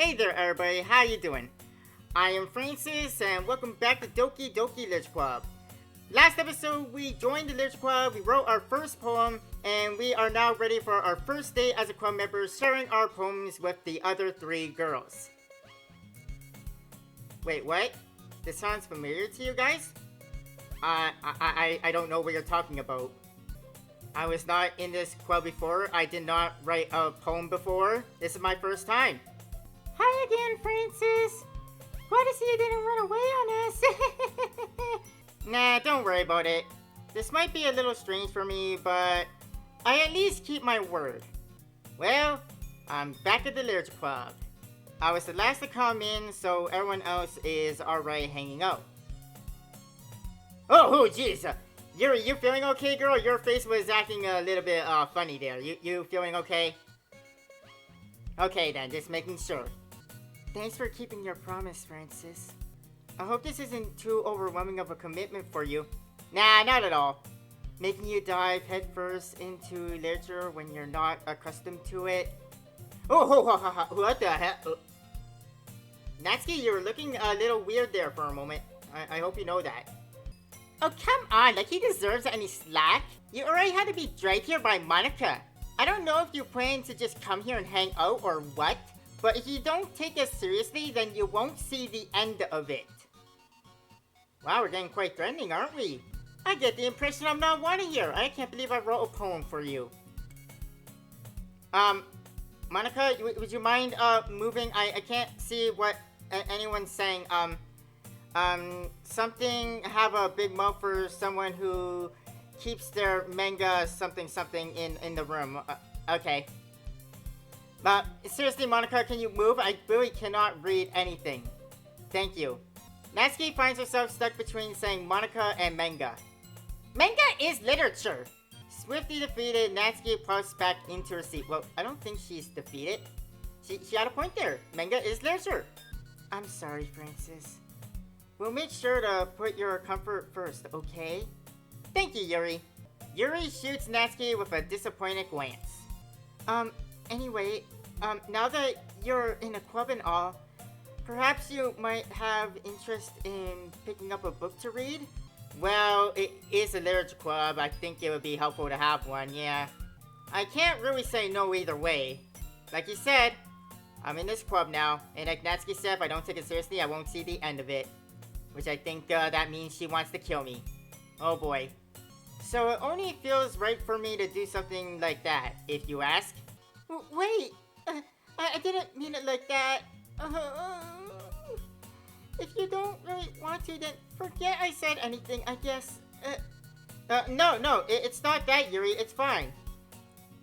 Hey there everybody, how you doing? I am Francis and welcome back to Doki Doki Literature Club. Last episode we joined the Literature Club, we wrote our first poem, and we are now ready for our first day as a club member sharing our poems with the other three girls. Wait, what? This sounds familiar to you guys? I don't know what you're talking about. I was not in this club before, I did not write a poem before. This is my first time. Hi again, Francis. Glad to see you didn't run away on us. Nah, don't worry about it. This might be a little strange for me, but I at least keep my word. Well, I'm back at the Literature Club. I was the last to come in, so everyone else is alright hanging out. Oh, jeez. You feeling okay, girl? Your face was acting a little bit funny there. You feeling okay? Okay then, just making sure. Thanks for keeping your promise, Francis. I hope this isn't too overwhelming of a commitment for you. Nah, not at all. Making you dive headfirst into literature when you're not accustomed to it. Oh, what the heck? Natsuki, you're looking a little weird there for a moment. I hope you know that. Oh, come on, like he deserves any slack. You already had to be dragged here by Monica. I don't know if you plan to just come here and hang out or what, but if you don't take us seriously, then you won't see the end of it. Wow, we're getting quite threatening, aren't we? I get the impression I'm not wanted here. I can't believe I wrote a poem for you. Monica, would you mind, moving? I can't see what anyone's saying. Something have a big mouth for someone who keeps their manga something in the room. Okay. But seriously, Monica, can you move? I really cannot read anything. Thank you. Natsuki finds herself stuck between saying Monica and manga. Manga is literature! Swiftly defeated, Natsuki plops back into her seat. Well, I don't think she's defeated. She had a point there. Manga is literature. I'm sorry, Francis. We'll make sure to put your comfort first, okay? Thank you, Yuri. Yuri shoots Natsuki with a disappointed glance. Anyway, now that you're in a club and all, perhaps you might have interest in picking up a book to read? Well, it is a literature club. I think it would be helpful to have one, yeah. I can't really say no either way. Like you said, I'm in this club now, and like Natsuki said, if I don't take it seriously, I won't see the end of it. Which I think that means she wants to kill me. Oh boy. So it only feels right for me to do something like that, if you ask. Wait, I didn't mean it like that. If you don't really want to, then forget I said anything, I guess. No, it's not that, Yuri, it's fine.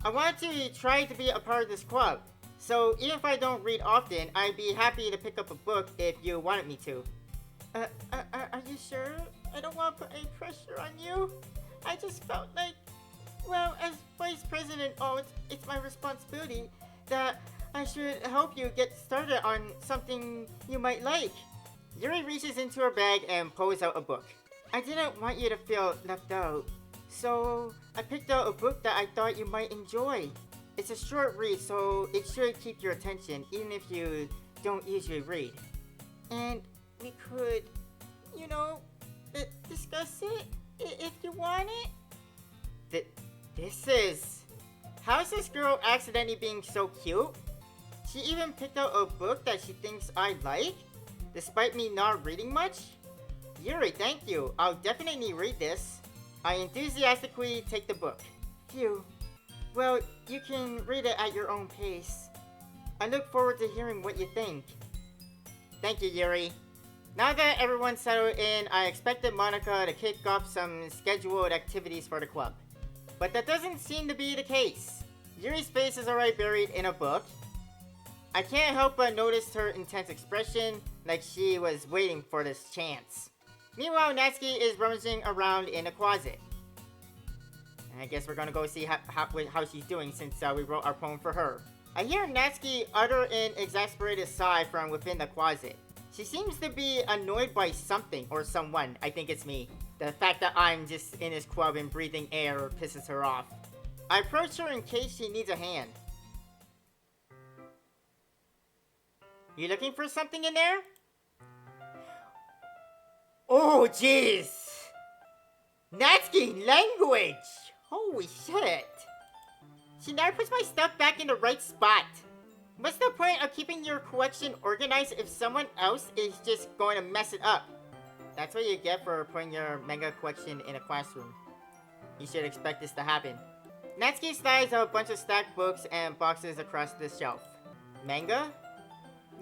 I want to try to be a part of this club. So even if I don't read often, I'd be happy to pick up a book if you wanted me to. Are you sure? I don't want to put any pressure on you. I just felt like, well, as vice president, it's my responsibility that I should help you get started on something you might like. Yuri reaches into her bag and pulls out a book. I didn't want you to feel left out, so I picked out a book that I thought you might enjoy. It's a short read, so it should keep your attention, even if you don't usually read. And we could, discuss it if you want it. How is this girl accidentally being so cute? She even picked out a book that she thinks I like, despite me not reading much? Yuri, thank you. I'll definitely read this. I enthusiastically take the book. Phew. Well, you can read it at your own pace. I look forward to hearing what you think. Thank you, Yuri. Now that everyone's settled in, I expected Monica to kick off some scheduled activities for the club. But that doesn't seem to be the case. Yuri's face is already buried in a book. I can't help but notice her intense expression, like she was waiting for this chance. Meanwhile, Natsuki is rummaging around in a closet. And I guess we're gonna go see how she's doing since we wrote our poem for her. I hear Natsuki utter an exasperated sigh from within the closet. She seems to be annoyed by something or someone. I think it's me. The fact that I'm just in this club and breathing air pisses her off. I approach her in case she needs a hand. You looking for something in there? Oh, jeez! Natsuki language! Holy shit! She never puts my stuff back in the right spot. What's the point of keeping your collection organized if someone else is just going to mess it up? That's what you get for putting your manga collection in a classroom. You should expect this to happen. Natsuki slides a bunch of stacked books and boxes across the shelf. Manga?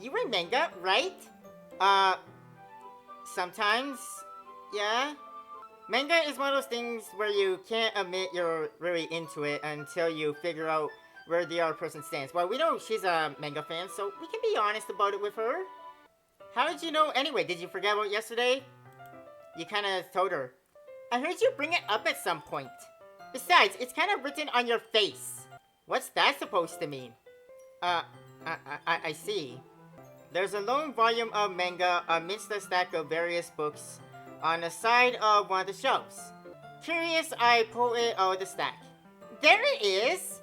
You read manga, right? Sometimes. Yeah? Manga is one of those things where you can't admit you're really into it until you figure out where the other person stands. Well, we know she's a manga fan, so we can be honest about it with her. How did you know anyway? Did you forget about yesterday? You kinda told her. I heard you bring it up at some point. Besides, it's kind of written on your face. What's that supposed to mean? I see. There's a lone volume of manga amidst a stack of various books on the side of one of the shelves. Curious, I pull it out of the stack. There it is!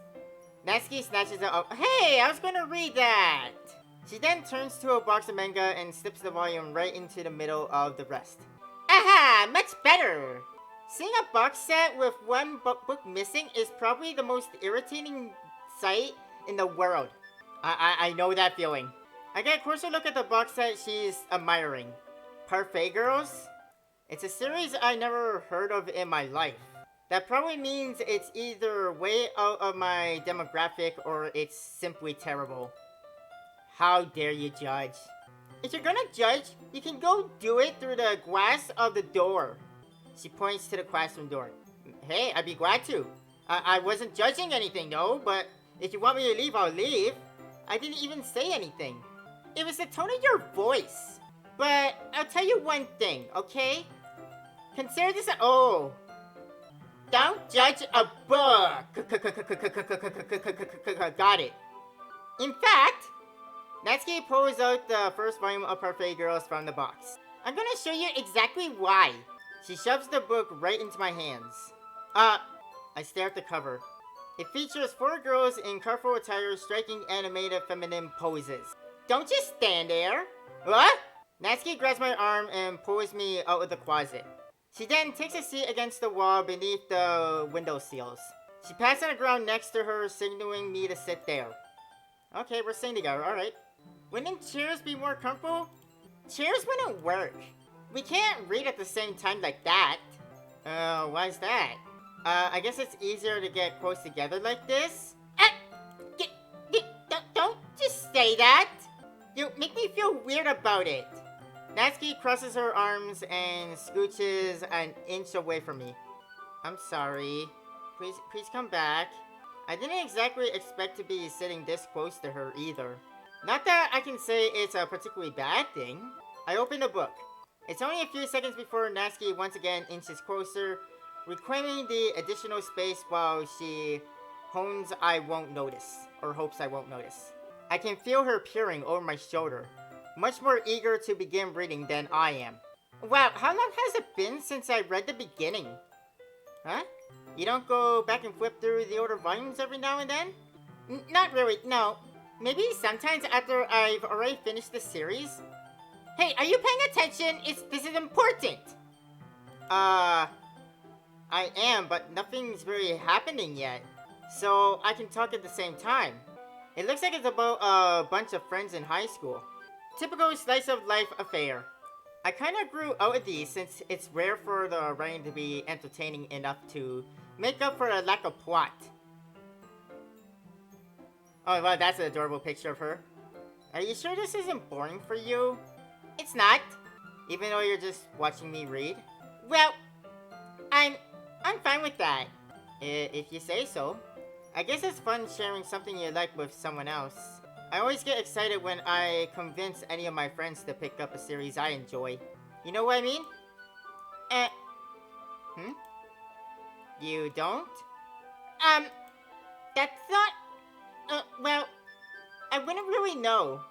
Natsuki snatches it up. Hey, I was gonna read that! She then turns to a box of manga and slips the volume right into the middle of the rest. Aha! Much better! Seeing a box set with one book missing is probably the most irritating sight in the world. I know that feeling. I get a closer look at the box set she's admiring. Parfait Girls? It's a series I never heard of in my life. That probably means it's either way out of my demographic or it's simply terrible. How dare you judge? If you're gonna judge, you can go do it through the glass of the door. She points to the classroom door. Hey, I'd be glad to. I wasn't judging anything though, but if you want me to leave, I'll leave. I didn't even say anything. It was the tone of your voice. But I'll tell you one thing, okay? Consider this oh. Don't judge a book. Got it. In fact, Natsuki pulls out the first volume of Parfait Girls from the box. I'm gonna show you exactly why. She shoves the book right into my hands. I stare at the cover. It features 4 girls in colorful attire striking animated feminine poses. Don't just stand there. What? Natsuki grabs my arm and pulls me out of the closet. She then takes a seat against the wall beneath the window sills. She pats on the ground next to her, signaling me to sit there. Okay, we're sitting together, alright. Wouldn't chairs be more comfortable? Chairs wouldn't work. We can't read at the same time like that. Why is that? I guess it's easier to get close together like this. Don't just say that. You make me feel weird about it. Natsuki crosses her arms and scooches an inch away from me. I'm sorry. Please come back. I didn't exactly expect to be sitting this close to her either. Not that I can say it's a particularly bad thing. I open the book. It's only a few seconds before Natsuki once again inches closer, reclaiming the additional space while she hones I won't notice, or hopes I won't notice. I can feel her peering over my shoulder, much more eager to begin reading than I am. Wow, how long has it been since I read the beginning? Huh? You don't go back and flip through the older volumes every now and then? Not really, no. Maybe sometimes after I've already finished the series. Hey, are you paying attention? This is important! I am, but nothing's really happening yet. So I can talk at the same time. It looks like it's about a bunch of friends in high school. Typical slice of life affair. I kinda grew out of these since it's rare for the writing to be entertaining enough to make up for a lack of plot. Oh, well, that's an adorable picture of her. Are you sure this isn't boring for you? It's not. Even though you're just watching me read? Well, I'm fine with that. If you say so. I guess it's fun sharing something you like with someone else. I always get excited when I convince any of my friends to pick up a series I enjoy. You know what I mean? You don't? That's not... well, I wouldn't really know.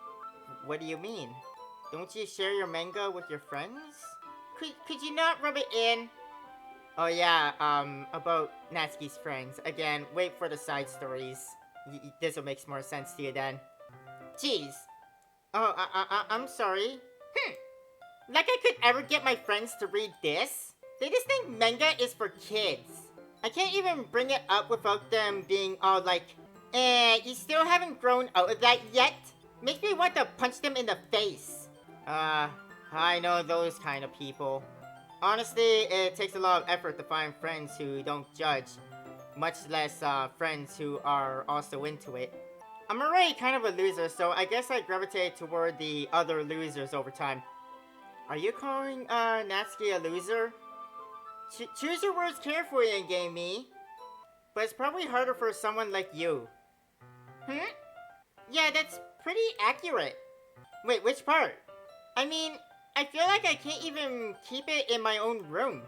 What do you mean? Don't you share your manga with your friends? Could you not rub it in? Oh yeah, about Natsuki's friends. Again, wait for the side stories. This will make more sense to you then. Jeez. Oh, I'm sorry. Like I could ever get my friends to read this? They just think manga is for kids. I can't even bring it up without them being all like, you still haven't grown out of that yet? Makes me want to punch them in the face. I know those kind of people. Honestly, it takes a lot of effort to find friends who don't judge, much less friends who are also into it. I'm already kind of a loser, so I guess I gravitate toward the other losers over time. Are you calling Natsuki a loser? Choose your words carefully in game, me. But it's probably harder for someone like you. Yeah, that's pretty accurate. Wait, which part? I mean, I feel like I can't even keep it in my own room.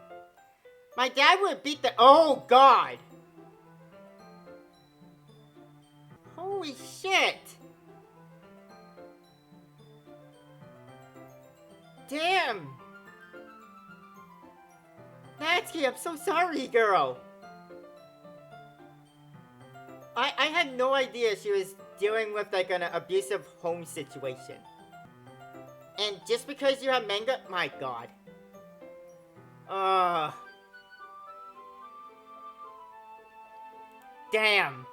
My dad would beat the— Oh, God! Holy shit! Damn! Natsuki, I'm so sorry, girl! I had no idea she was dealing with like an abusive home situation. And just because you have manga— My God. Damn.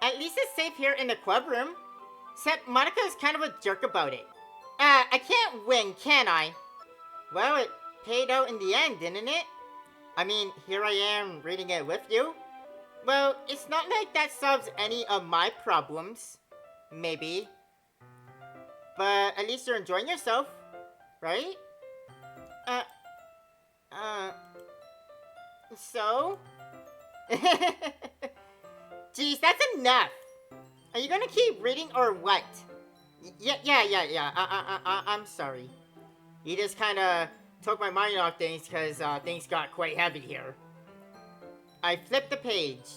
At least it's safe here in the club room. Except Monica is kind of a jerk about it. I can't win, can I? Well, it paid out in the end, didn't it? I mean, here I am reading it with you. Well, it's not like that solves any of my problems. Maybe. But at least you're enjoying yourself, right? So? Jeez, that's enough. Are you gonna keep reading or what? Yeah. I'm sorry. You just kinda took my mind off things because things got quite heavy here. I flipped the page.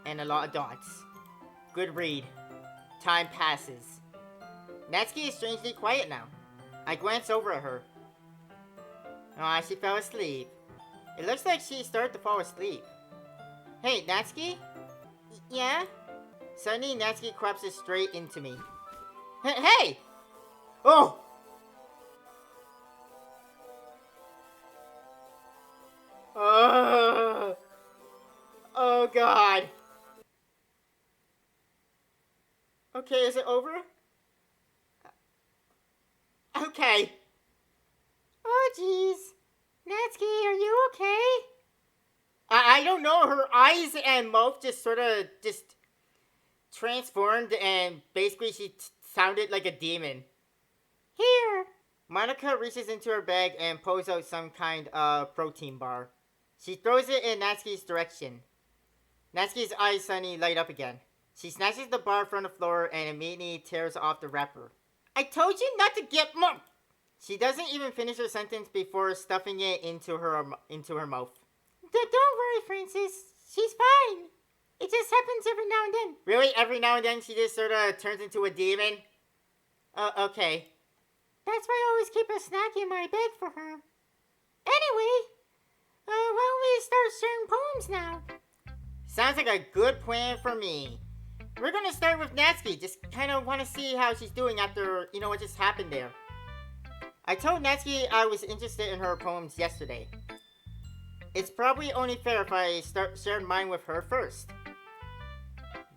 And a lot of dots. Good read. Time passes. Natsuki is strangely quiet now. I glance over at her. Aw, she fell asleep. It looks like she started to fall asleep. Hey, Natsuki? Yeah? Suddenly, Natsuki collapses straight into me. Hey! Oh! Oh, God. Okay, is it over? Okay. Oh, jeez. Natsuki, are you okay? I don't know. Her eyes and mouth just sort of transformed, and basically she sounded like a demon. Here. Monica reaches into her bag and pulls out some kind of protein bar. She throws it in Natsuki's direction. Natsuki's eyes suddenly light up again. She snatches the bar from the floor and immediately tears off the wrapper. I told you not to get more. She doesn't even finish her sentence before stuffing it into her mouth. Don't worry, Francis. She's fine. It just happens every now and then. Really? Every now and then she just sort of turns into a demon? Okay. That's why I always keep a snack in my bag for her. Anyway, why don't we start sharing poems now? Sounds like a good plan for me. We're gonna start with Natsuki. Just kind of want to see how she's doing after, what just happened there. I told Natsuki I was interested in her poems yesterday. It's probably only fair if I shared mine with her first.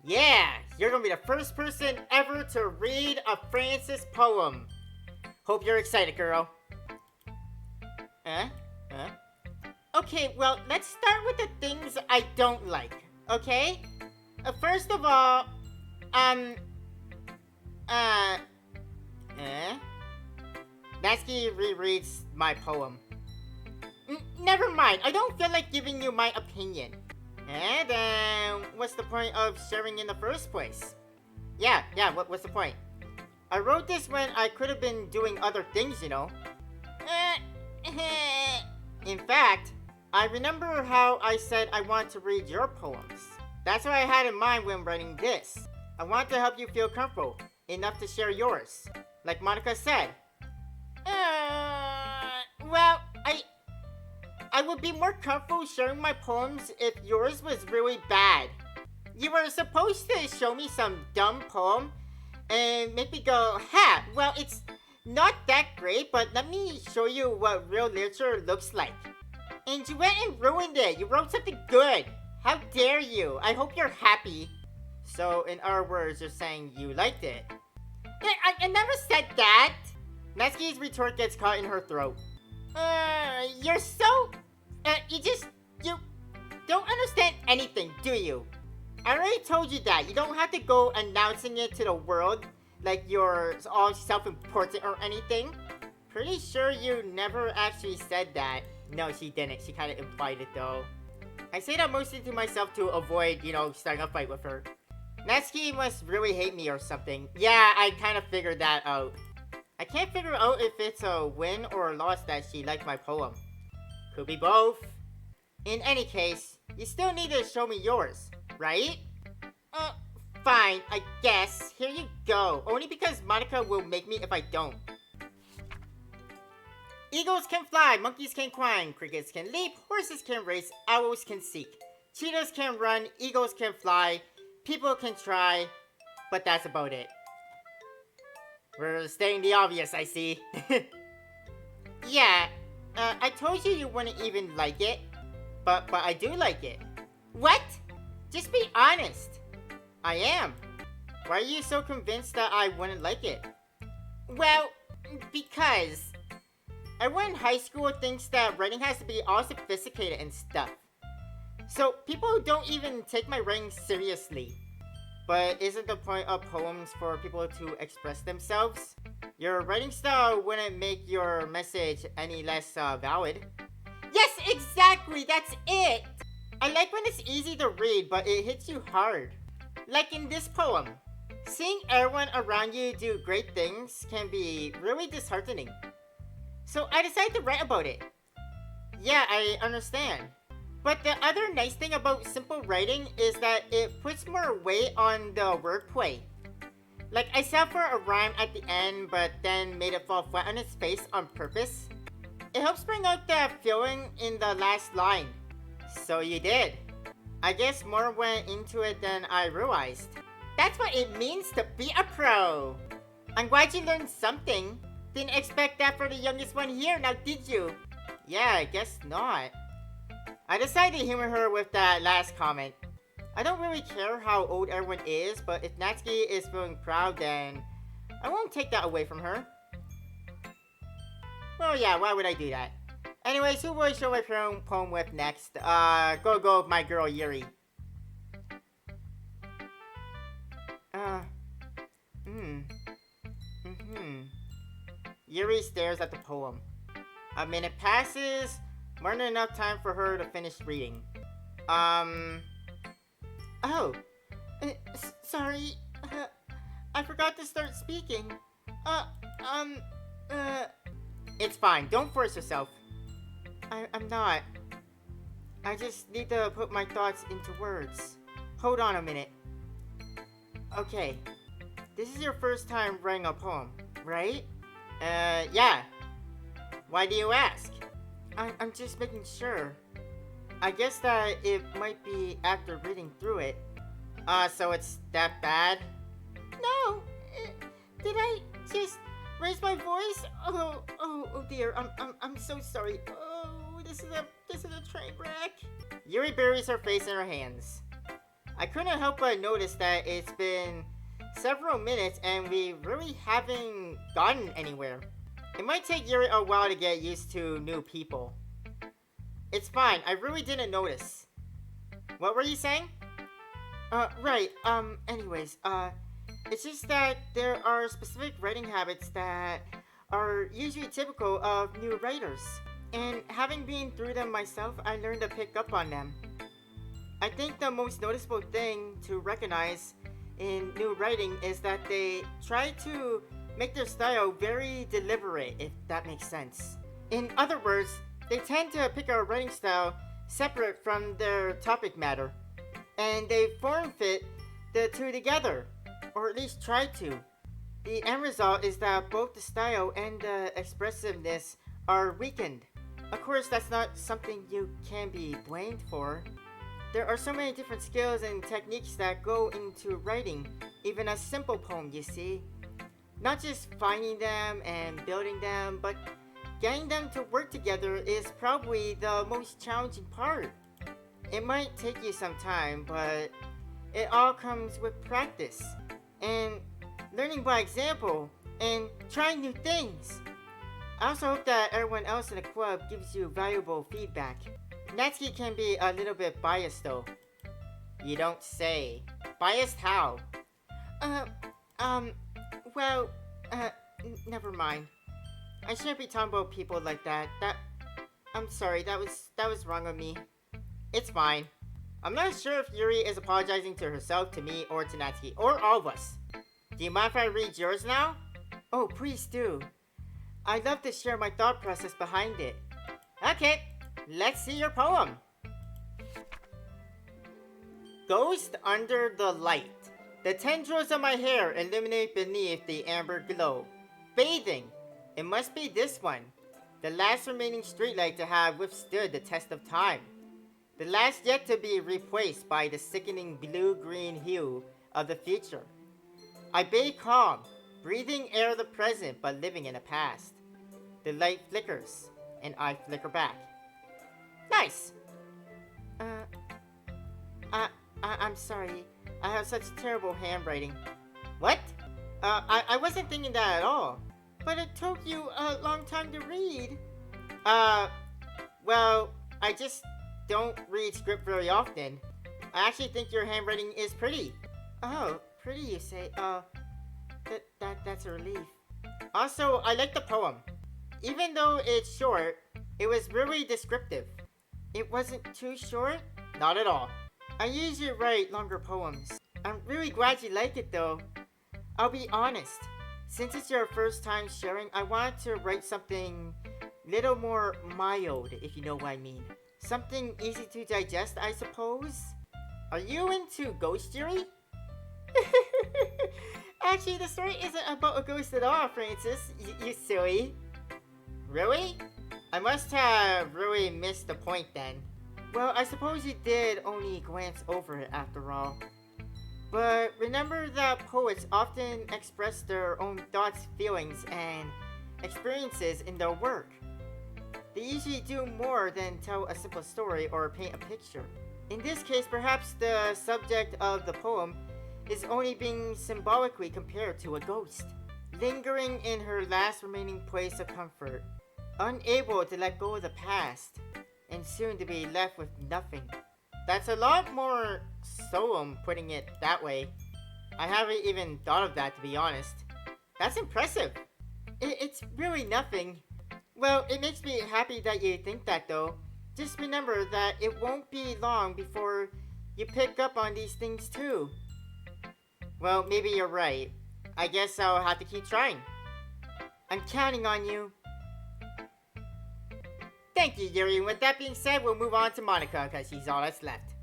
Yeah, you're gonna be the first person ever to read a Francis poem. Hope you're excited, girl. Okay, well, let's start with the things I don't like, okay? First of all, Natsuki rereads my poem. Never mind, I don't feel like giving you my opinion. Then what's the point of sharing in the first place? Yeah, what's the point? I wrote this when I could have been doing other things, In fact, I remember how I said I want to read your poems. That's what I had in mind when writing this. I want to help you feel comfortable enough to share yours, like Monica said. Well, I would be more comfortable sharing my poems if yours was really bad. You were supposed to show me some dumb poem and make me go, ha, well, it's not that great, but let me show you what real literature looks like. And you went and ruined it. You wrote something good. How dare you? I hope you're happy. So, in other words, you're saying you liked it. I never said that. Natsuki's retort gets caught in her throat. You're so... You don't understand anything, do you? I already told you that. You don't have to go announcing it to the world like you're all self-important or anything. Pretty sure you never actually said that. No, she didn't. She kind of implied it though. I say that mostly to myself to avoid, starting a fight with her. Natsuki must really hate me or something. Yeah, I kind of figured that out. I can't figure out if it's a win or a loss that she liked my poem. Could be both. In any case, you still need to show me yours, right? Fine, I guess. Here you go. Only because Monica will make me if I don't. Eagles can fly, monkeys can climb, crickets can leap, horses can race, owls can seek. Cheetahs can run, eagles can fly, people can try, but that's about it. We're stating the obvious, I see. Yeah, I told you wouldn't even like it, but I do like it. What? Just be honest. I am. Why are you so convinced that I wouldn't like it? Well, because everyone in high school thinks that writing has to be all sophisticated and stuff. So people don't even take my writing seriously. But isn't the point of poems for people to express themselves? Your writing style wouldn't make your message any less valid. Yes, exactly, that's it! I like when it's easy to read, but it hits you hard. Like in this poem. Seeing everyone around you do great things can be really disheartening. So I decided to write about it. Yeah, I understand. But the other nice thing about simple writing is that it puts more weight on the wordplay. Like I set for a rhyme at the end, but then made it fall flat on its face on purpose. It helps bring out that feeling in the last line. So you did. I guess more went into it than I realized. That's what it means to be a pro. I'm glad you learned something. Didn't expect that for the youngest one here, now did you? Yeah, I guess not. I decided to humor her with that last comment. I don't really care how old everyone is, but if Natsuki is feeling proud, then I won't take that away from her. Well, yeah, why would I do that? Anyways, who will I show my poem with next? Go, my girl Yuri. Yuri stares at the poem. A minute passes, more than enough time for her to finish reading. Sorry, I forgot to start speaking. It's fine, don't force yourself. I'm not. I just need to put my thoughts into words. Hold on a minute. Okay, this is your first time writing a poem, right? Yeah. Why do you ask? I'm just making sure. I guess that it might be after reading through it. So it's that bad? No! Did I just raise my voice? Oh dear, I'm so sorry. Oh, this is a train wreck. Yuri buries her face in her hands. I couldn't help but notice that it's been several minutes and we really haven't gotten anywhere. It might take Yuri a while to get used to new people. It's fine, I really didn't notice. What were you saying? Right, anyways, it's just that there are specific writing habits that are usually typical of new writers. And having been through them myself, I learned to pick up on them. I think the most noticeable thing to recognize in new writing is that they try to make their style very deliberate, if that makes sense. In other words, they tend to pick a writing style separate from their topic matter, and they form fit the two together, or at least try to. The end result is that both the style and the expressiveness are weakened. Of course, that's not something you can be blamed for. There are so many different skills and techniques that go into writing, even a simple poem, you see. Not just finding them and building them, but getting them to work together is probably the most challenging part. It might take you some time, but it all comes with practice and learning by example and trying new things. I also hope that everyone else in the club gives you valuable feedback. Natsuki can be a little bit biased though. You don't say. Biased how? Well, never mind. I shouldn't be talking about people like that. I'm sorry, that was wrong of me. It's fine. I'm not sure if Yuri is apologizing to herself, to me, or to Natsuki, or all of us. Do you mind if I read yours now? Oh, please do. I'd love to share my thought process behind it. Okay, let's see your poem. Ghost under the light. The tendrils of my hair illuminate beneath the amber glow. Bathing. It must be this one. The last remaining streetlight to have withstood the test of time. The last yet to be replaced by the sickening blue-green hue of the future. I bathe calm, breathing air of the present but living in the past. The light flickers, and I flicker back. Nice! I'm sorry. I have such terrible handwriting. What? I wasn't thinking that at all. But it took you a long time to read. Well, I just don't read script very often. I actually think your handwriting is pretty. Oh, pretty you say? That's a relief. Also, I like the poem. Even though it's short, it was really descriptive. It wasn't too short? Not at all. I usually write longer poems. I'm really glad you like it though. I'll be honest. Since it's your first time sharing, I wanted to write something little more mild, if you know what I mean. Something easy to digest, I suppose? Are you into ghost Yuri? Actually, the story isn't about a ghost at all, Francis. You silly. Really? I must have really missed the point then. Well, I suppose you did only glance over it after all. But remember that poets often express their own thoughts, feelings, and experiences in their work. They usually do more than tell a simple story or paint a picture. In this case, perhaps the subject of the poem is only being symbolically compared to a ghost, lingering in her last remaining place of comfort, unable to let go of the past, and soon to be left with nothing. That's a lot more solemn putting it that way. I haven't even thought of that, to be honest. That's impressive. It's really nothing. Well, it makes me happy that you think that though. Just remember that it won't be long before you pick up on these things too. Well, maybe you're right. I guess I'll have to keep trying. I'm counting on you. Thank you, Yuri. And with that being said, we'll move on to Monica, because she's all that's left.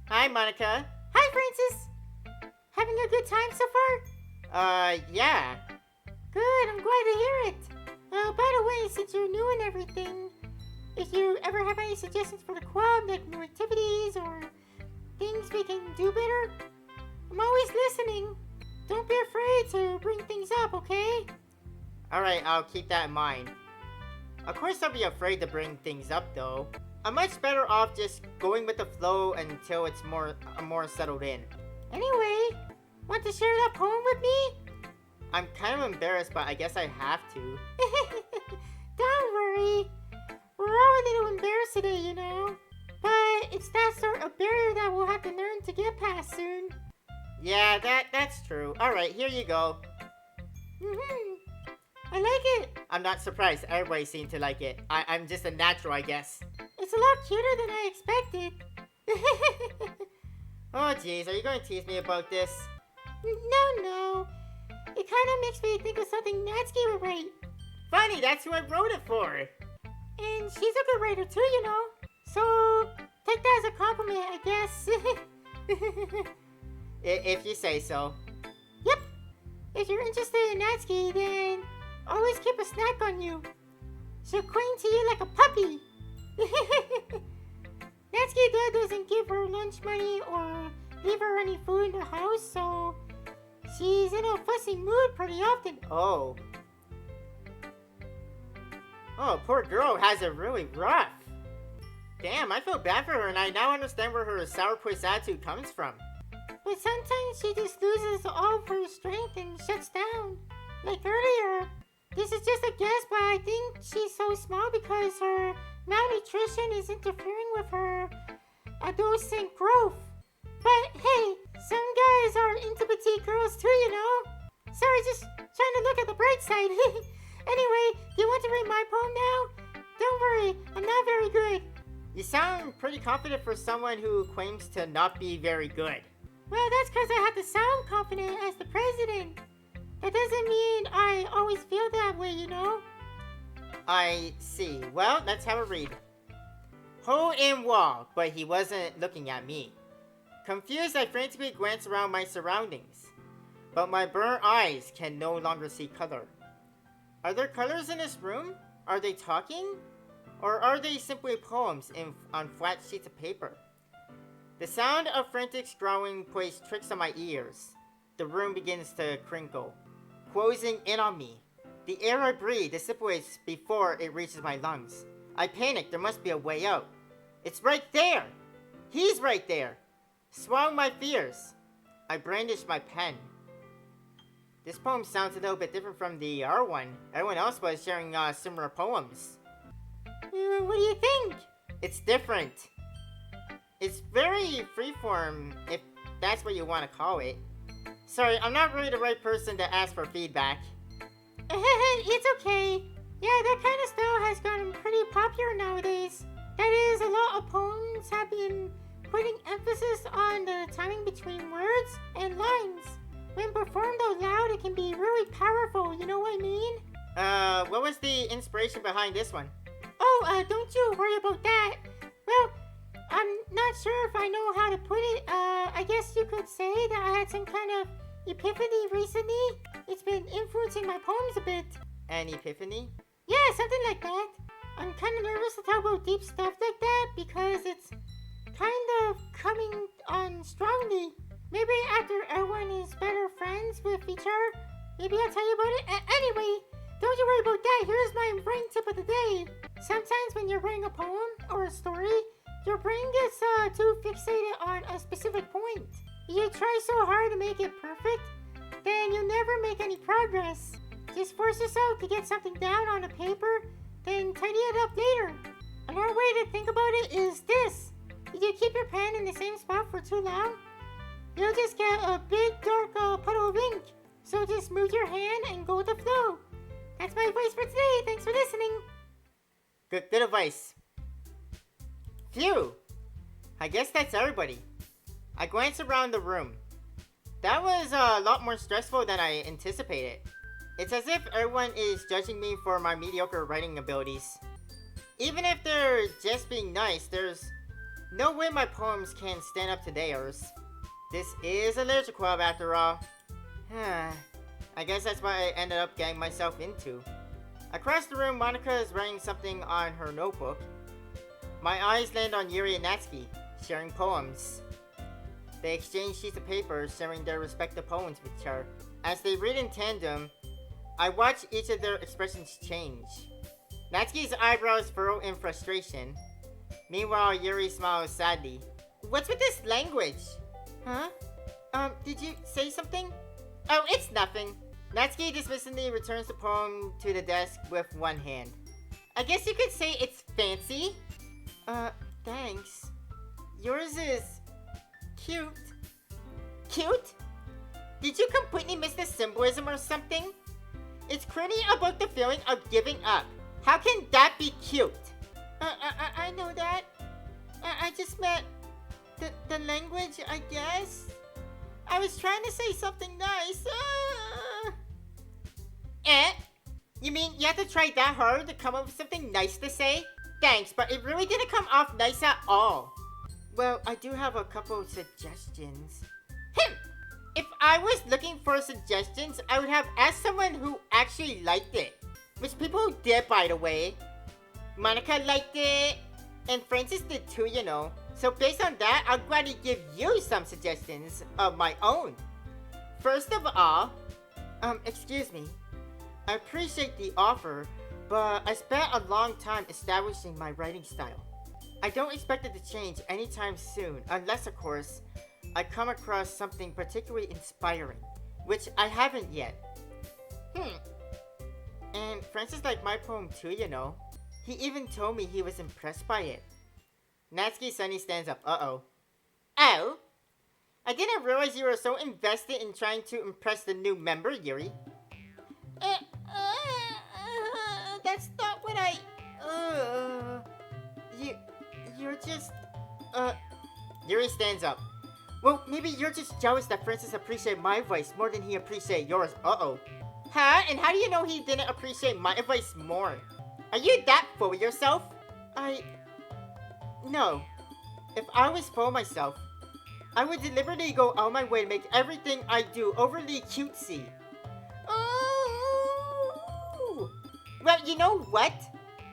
Hi, Monica. Hi, Francis. Having a good time so far? Yeah. Good, I'm glad to hear it. By the way, since you're new and everything, if you ever have any suggestions for the club, like new activities or things we can do better, I'm always listening. Don't be afraid to bring things up, okay? Alright, I'll keep that in mind. Of course I'll be afraid to bring things up though. I'm much better off just going with the flow until it's more settled in. Anyway, want to share that poem with me? I'm kind of embarrassed, but I guess I have to. Don't worry. We're all a little embarrassed today, you know. But it's that sort of barrier that we'll have to learn to get past soon. Yeah, that's true. Alright, here you go. I like it. I'm not surprised. Everybody seemed to like it. I'm just a natural, I guess. It's a lot cuter than I expected. Oh jeez, are you going to tease me about this? No. It kind of makes me think of something Natsuki would write. Funny, that's who I wrote it for. And she's a good writer too, you know. So, take that as a compliment, I guess. If you say so. Yep. If you're interested in Natsuki, then always keep a snack on you. She'll cling to you like a puppy. Natsuki dad doesn't give her lunch money or leave her any food in the house, so she's in a fussy mood pretty often. Oh. Oh, poor girl has it really rough. Damn, I feel bad for her, and I now understand where her sourpuss attitude comes from. But sometimes she just loses all of her strength and shuts down. Like earlier. This is just a guess, but I think she's so small because her malnutrition is interfering with her adolescent growth. But hey, some guys are into petite girls too, you know? Sorry, just trying to look at the bright side. Anyway, do you want to read my poem now? Don't worry, I'm not very good. You sound pretty confident for someone who claims to not be very good. Well, that's because I have to sound confident as the president. That doesn't mean I always feel that way, you know? I see. Well, let's have a read. Hole in wall, but he wasn't looking at me. Confused, I frantically glanced around my surroundings. But my burnt eyes can no longer see color. Are there colors in this room? Are they talking? Or are they simply poems on flat sheets of paper? The sound of frantic scrawling plays tricks on my ears. The room begins to crinkle, closing in on me. The air I breathe dissipates before it reaches my lungs. I panic, there must be a way out. It's right there! He's right there! Swallowing my fears, I brandish my pen. This poem sounds a little bit different from the other one. Everyone else was sharing similar poems. What do you think? It's different. It's very freeform, if that's what you want to call it. Sorry, I'm not really the right person to ask for feedback. It's okay. Yeah, that kind of style has gotten pretty popular nowadays. That is, a lot of poems have been putting emphasis on the timing between words and lines. When performed out loud, it can be really powerful, you know what I mean? What was the inspiration behind this one? Oh, don't you worry about that. Well, I'm not sure if I know how to put it. I guess you could say that I had some kind of epiphany recently. It's been influencing my poems a bit. An epiphany? Yeah, something like that. I'm kind of nervous to talk about deep stuff like that because it's kind of coming on strongly. Maybe after everyone is better friends with each other, maybe I'll tell you about it. Anyway, don't you worry about that. Here's my brain tip of the day. Sometimes when you're writing a poem or a story, your brain gets too fixated on a specific point. You try so hard to make it perfect, then you'll never make any progress. Just force yourself to get something down on a paper, then tidy it up later. Another way to think about it is this. If you keep your pen in the same spot for too long, you'll just get a big dark puddle of ink. So just move your hand and go with the flow. That's my advice for today. Thanks for listening. Good advice. Phew! I guess that's everybody. I glanced around the room. That was a lot more stressful than I anticipated. It's as if everyone is judging me for my mediocre writing abilities. Even if they're just being nice, there's no way my poems can stand up to theirs. This is a literature club after all. I guess that's what I ended up getting myself into. Across the room, Monica is writing something on her notebook. My eyes land on Yuri and Natsuki, sharing poems. They exchange sheets of paper, sharing their respective poems with each other. As they read in tandem, I watch each of their expressions change. Natsuki's eyebrows furrow in frustration. Meanwhile, Yuri smiles sadly. What's with this language? Huh? Did you say something? Oh, it's nothing. Natsuki dismissively returns the poem to the desk with one hand. I guess you could say it's fancy. Thanks. Yours is cute. Cute? Did you completely miss the symbolism or something? It's clearly about the feeling of giving up. How can that be cute? I know that. I just meant the language, I guess. I was trying to say something nice. You mean you have to try that hard to come up with something nice to say? Thanks, but it really didn't come off nice at all. Well, I do have a couple of suggestions. If I was looking for suggestions, I would have asked someone who actually liked it. Which people did, by the way. Monica liked it, and Francis did too, you know. So based on that, I'll gladly give you some suggestions of my own. First of all, excuse me. I appreciate the offer, but I spent a long time establishing my writing style. I don't expect it to change anytime soon, unless, of course, I come across something particularly inspiring, which I haven't yet. And Francis liked my poem too, you know. He even told me he was impressed by it. Natsuki Sunny stands up. Uh-oh. Oh? I didn't realize you were so invested in trying to impress the new member, Yuri. That's not what I... You're just... Yuri stands up. Well, maybe you're just jealous that Francis appreciated my advice more than he appreciated yours. Uh-oh. Huh? And how do you know he didn't appreciate my advice more? Are you that full of yourself? No. If I was full of myself, I would deliberately go out my way to make everything I do overly cutesy. Oh! Well, you know what?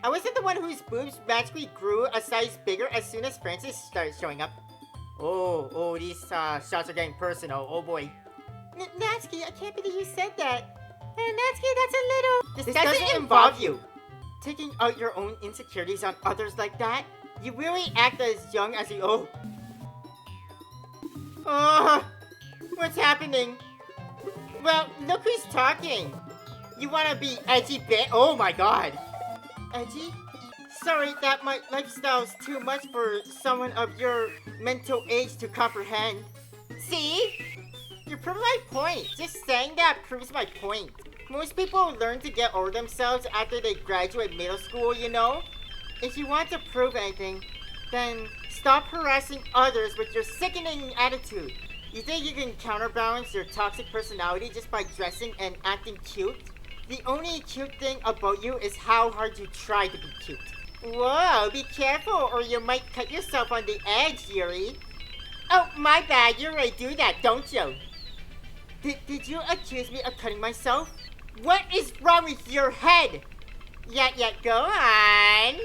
I wasn't the one whose boobs magically grew a size bigger as soon as Francis started showing up. Oh, these shots are getting personal. Oh boy. Natsuki, I can't believe you said that. Natsuki, that's a little... This doesn't involve you. Taking out your own insecurities on others like that? You really act as young as you... Oh, what's happening? Well, look who's talking. You wanna be edgy bit? Oh my god. Edgy? Sorry that my lifestyle's too much for someone of your mental age to comprehend. See? You prove my point. Just saying that proves my point. Most people learn to get over themselves after they graduate middle school, you know? If you want to prove anything, then stop harassing others with your sickening attitude. You think you can counterbalance your toxic personality just by dressing and acting cute? The only cute thing about you is how hard you try to be cute. Whoa, be careful or you might cut yourself on the edge, Yuri. Oh, my bad, you already do that, don't you? Did you accuse me of cutting myself? What is wrong with your head? Yeah, go on.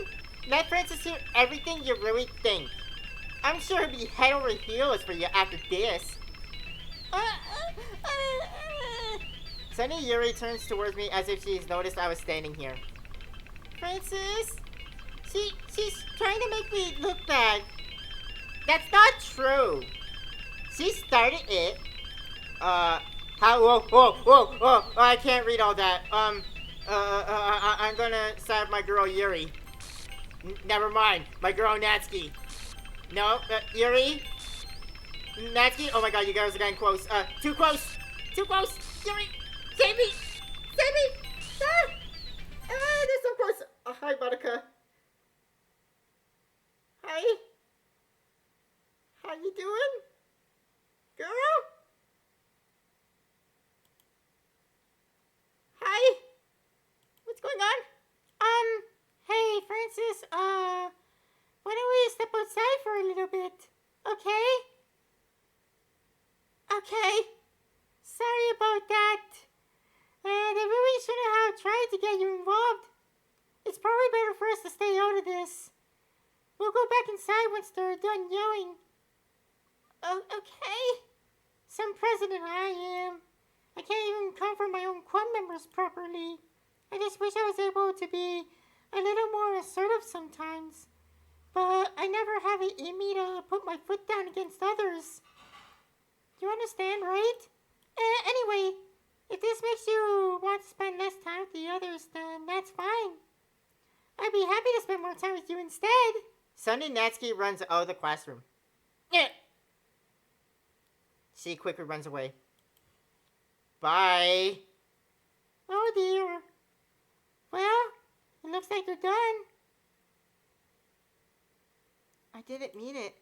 Let Francis hear everything you really think. I'm sure he'll be head over heels for you after this. Sunny Yuri turns towards me as if she's noticed I was standing here. Francis? She's trying to make me look bad. That's not true. She started it. Whoa, I can't read all that. I'm gonna side my girl Yuri. Never mind, my girl Natsuki. No, Yuri? Natsuki? Oh my god, you guys are getting close. Too close! Yuri! Save me! They're so close! Hi, Monica. Hi? How you doing? Girl? Hi? What's going on? Hey, Francis, why don't we step outside for a little bit, okay? Okay. Sorry about that. They really shouldn't have tried to get you involved. It's probably better for us to stay out of this. We'll go back inside once they're done yelling. Okay. Some president I am. I can't even comfort my own club members properly. I just wish I was able to be a little more assertive sometimes. But I never have it in me to put my foot down against others. You understand, right? Anyway, if this makes you want to spend less time with the others, then that's fine. I'd be happy to spend more time with you instead. Sunny Natsuki runs out of the classroom. She quickly runs away. Bye. Oh dear. Well, it looks like you're done. I didn't mean it.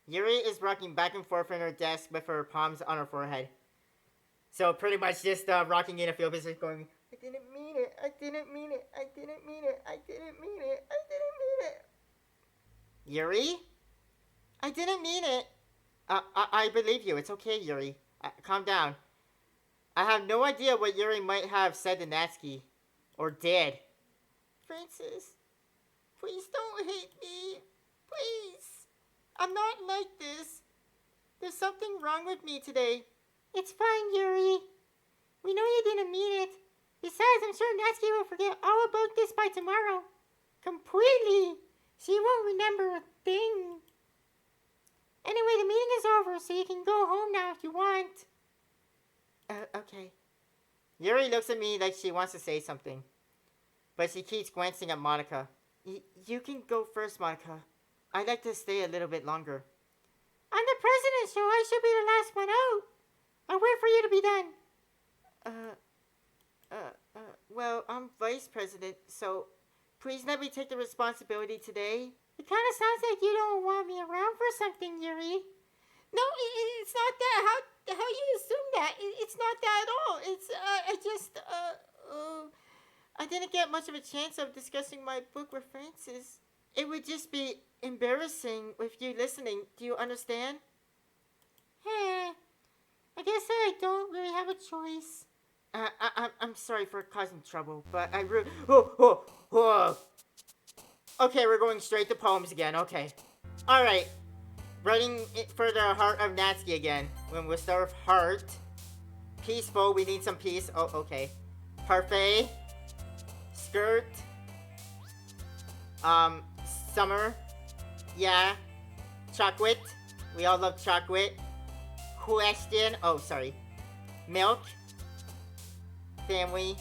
Yuri is rocking back and forth in her desk with her palms on her forehead. So pretty much just rocking in a field position going, I didn't mean it. Yuri? I didn't mean it. I believe you. It's okay, Yuri. Calm down. I have no idea what Yuri might have said to Natsuki. Or did. Please don't hate me. Please. I'm not like this. There's something wrong with me today. It's fine, Yuri. We know you didn't mean it. Besides, I'm sure Natsuki will forget all about this by tomorrow. Completely. She won't remember a thing. Anyway, the meeting is over, so you can go home now if you want. Okay. Yuri looks at me like she wants to say something, but she keeps glancing at Monica. You can go first, Monica. I'd like to stay a little bit longer. I'm the president, so I should be the last one out. I'll wait for you to be done. Well, I'm vice president, so please let me take the responsibility today. It kind of sounds like you don't want me around for something, Yuri. No, it's not that. How you assume that? It's not that at all. It's, I didn't get much of a chance of discussing my book with Francis. It would just be embarrassing with you listening. Do you understand? I guess I don't really have a choice. I'm sorry for causing trouble, but I really... Okay, we're going straight to poems again, okay. Alright. Writing it for the heart of Natsuki again. When we'll start with heart. Peaceful, we need some peace. Oh, okay. Parfait. Skirt. Summer. Yeah. Chocolate. We all love chocolate. Question. Oh, sorry. Milk. Family.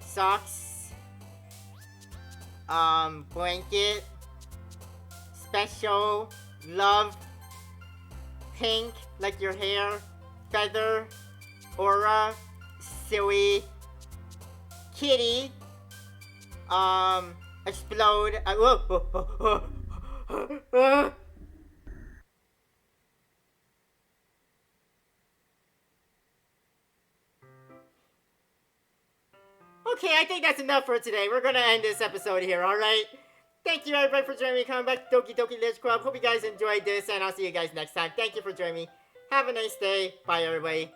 Socks. Blanket. Special. Love. Pink, like your hair. Feather. Aura. Silly. Kitty. Explode. Okay, I think that's enough for today. We're gonna end this episode here, alright? Thank you everybody for joining me coming back to Doki Doki Literature Club. Hope you guys enjoyed this, and I'll see you guys next time. Thank you for joining me. Have a nice day. Bye, everybody.